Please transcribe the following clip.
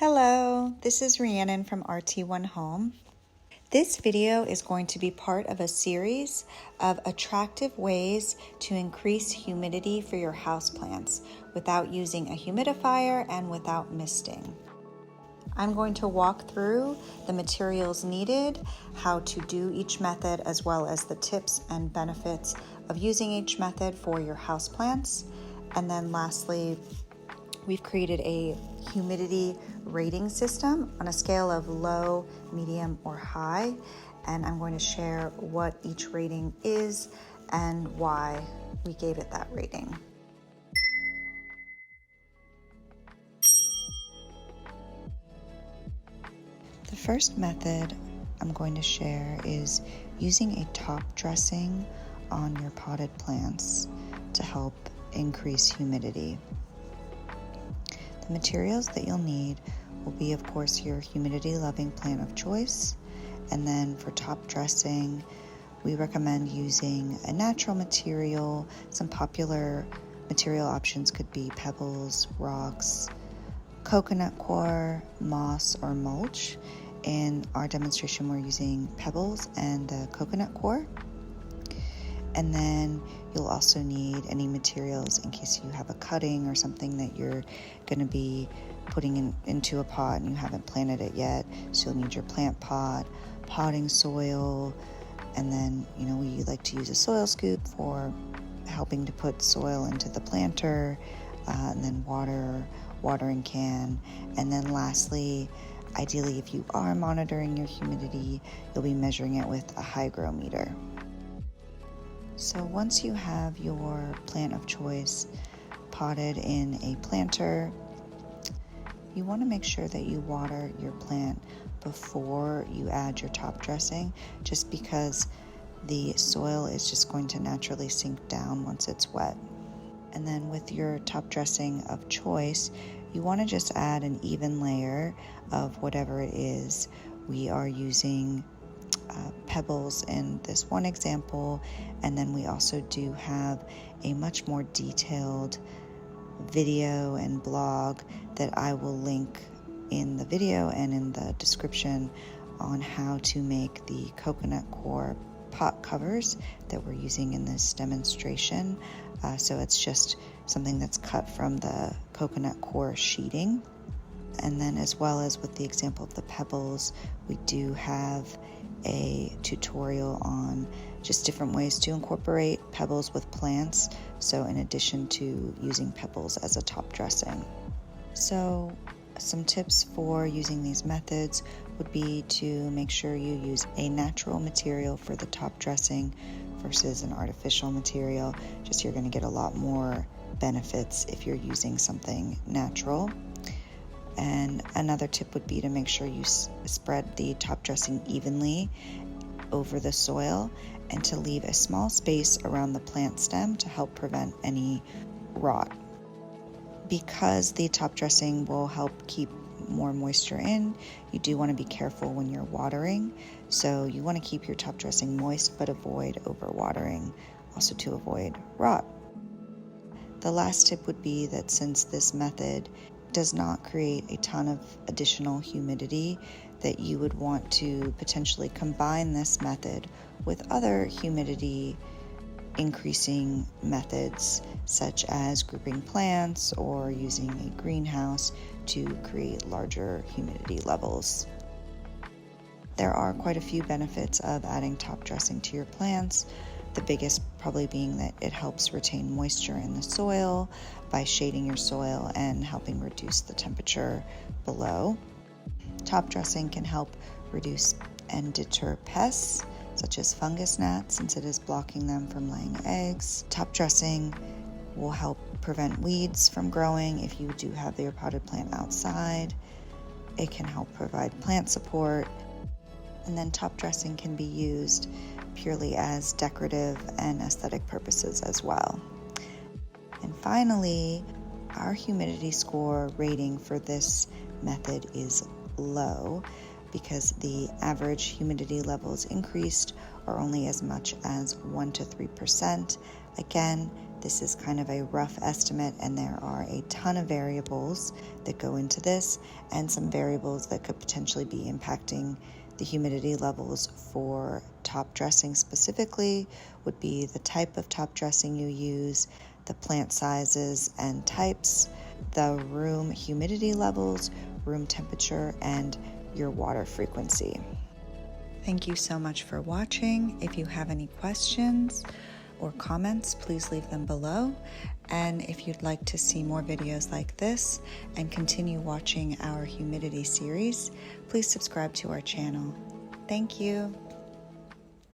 Hello, this is Rhiannon from RT1 Home. This video is going to be part of a series of attractive ways to increase humidity for your houseplants without using a humidifier and without misting. I'm going to walk through the materials needed, how to do each method, as well as the tips and benefits of using each method for your houseplants. And then lastly, we've created a humidity rating system on a scale of low, medium, or high, and I'm going to share what each rating is and why we gave it that rating. The first method I'm going to share is using a top dressing on your potted plants to help increase humidity. The materials that you'll need will be, of course, your humidity-loving plant of choice. And then for top dressing, we recommend using a natural material. Some popular material options could be pebbles, rocks, coconut coir, moss, or mulch. In our demonstration, we're using pebbles and the coconut coir. And then you'll also need any materials in case you have a cutting or something that you're going to be putting into a pot and you haven't planted it yet. So you'll need your plant pot, potting soil, and then, we like to use a soil scoop for helping to put soil into the planter, and then watering can. And then lastly, ideally, if you are monitoring your humidity, you'll be measuring it with a hygrometer. So once you have your plant of choice potted in a planter, you want to make sure that you water your plant before you add your top dressing, just because the soil is just going to naturally sink down once it's wet. And then with your top dressing of choice, you want to just add an even layer of whatever it is. We are using pebbles in this one example, and then we also do have a much more detailed video and blog that I will link in the video and in the description on how to make the coconut coir pot covers that we're using in this demonstration. So it's just something that's cut from the coconut coir sheeting. And then, as well as with the example of the pebbles, we do have a tutorial on just different ways to incorporate pebbles with plants, so in addition to using pebbles as a top dressing. So some tips for using these methods would be to make sure you use a natural material for the top dressing versus an artificial material. Just you're going to get a lot more benefits if you're using something natural. And another tip would be to make sure you spread the top dressing evenly over the soil and to leave a small space around the plant stem to help prevent any rot. Because the top dressing will help keep more moisture in, you do want to be careful when you're watering. So you want to keep your top dressing moist but avoid overwatering, also to avoid rot. The last tip would be that since this method does not create a ton of additional humidity, that you would want to potentially combine this method with other humidity increasing methods, such as grouping plants or using a greenhouse to create larger humidity levels. There are quite a few benefits of adding top dressing to your plants. The biggest probably being that it helps retain moisture in the soil by shading your soil and helping reduce the temperature below. Top dressing can help reduce and deter pests, such as fungus gnats, since it is blocking them from laying eggs. Top dressing will help prevent weeds from growing if you do have your potted plant outside. It can help provide plant support. And then top dressing can be used purely as decorative and aesthetic purposes as well. And finally, our humidity score rating for this method is low because the average humidity levels increased are only as much as 1 to 3%. Again, This is kind of a rough estimate, and there are a ton of variables that go into this, and some variables that could potentially be impacting the humidity levels for top dressing specifically would be the type of top dressing you use, the plant sizes and types, the room humidity levels, room temperature, and your water frequency. Thank you so much for watching. If you have any questions or comments, please leave them below. And if you'd like to see more videos like this and continue watching our humidity series, please subscribe to our channel. Thank you.